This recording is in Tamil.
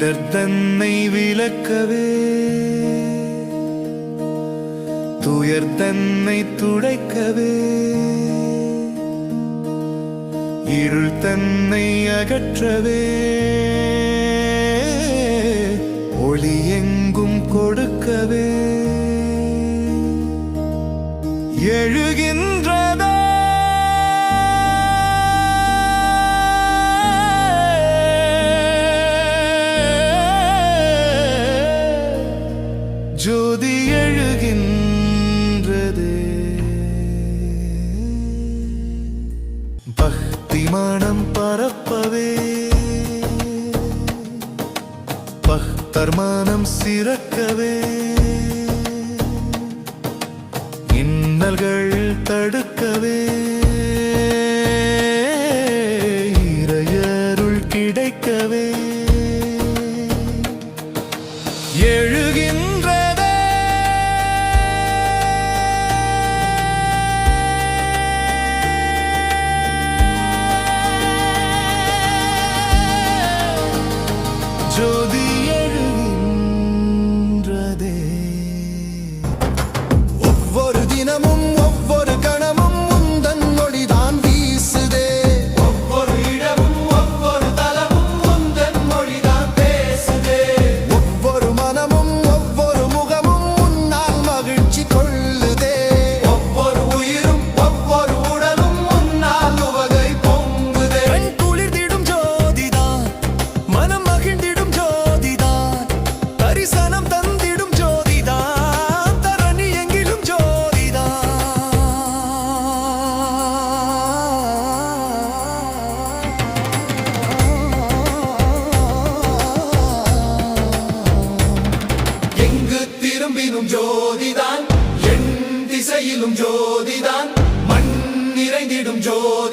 இடர் தன்னை விலக்கவே துயர் தன்னை துடைக்கவே இருள் தன்னை அகற்றவே ஒளி எங்கும் கொடுக்கவே எழுகின்றதே ஜோதி எழுகின்றதே பக்தி மனம் பரப்பவே பக்தர் மனம் சிறக்கவே இன்னல்கள் தடுக்கவே இறையருள் கிடைக்கவே எழுகின்றதே ஜோதி எழுகின்றதே ஒவ்வொரு தினமும் ஒவ்வொரு கணமும் உந்தன் மொழிதான் வீசுதே ஒவ்வொரு இடமும் ஒவ்வொரு தலமும் உந்தன் மொழிதான் பேசுதே ஒவ்வொரு மனமும் ஒவ்வொரு முகமும் உன்னால் மகிழ்ச்சி கொள்ளுதே ஒவ்வொரு உயிரும் ஒவ்வொரு உடலும் உன்னால் உவகை பொங்குதே கண் குளிர்ந்திடும் ஜோதிதான் மனம் மகிழ்ந்திடும் ஜோதிதான் தரிசனம் தந்திடும் ஜோதிதான் தரணி எங்கிலும் ஜோதிதான் எங்கு திரும்பினும் ஜோதிதான் என் திசையிலும் ஜோதிதான் மண் நிறைந்திடும் ஜோதி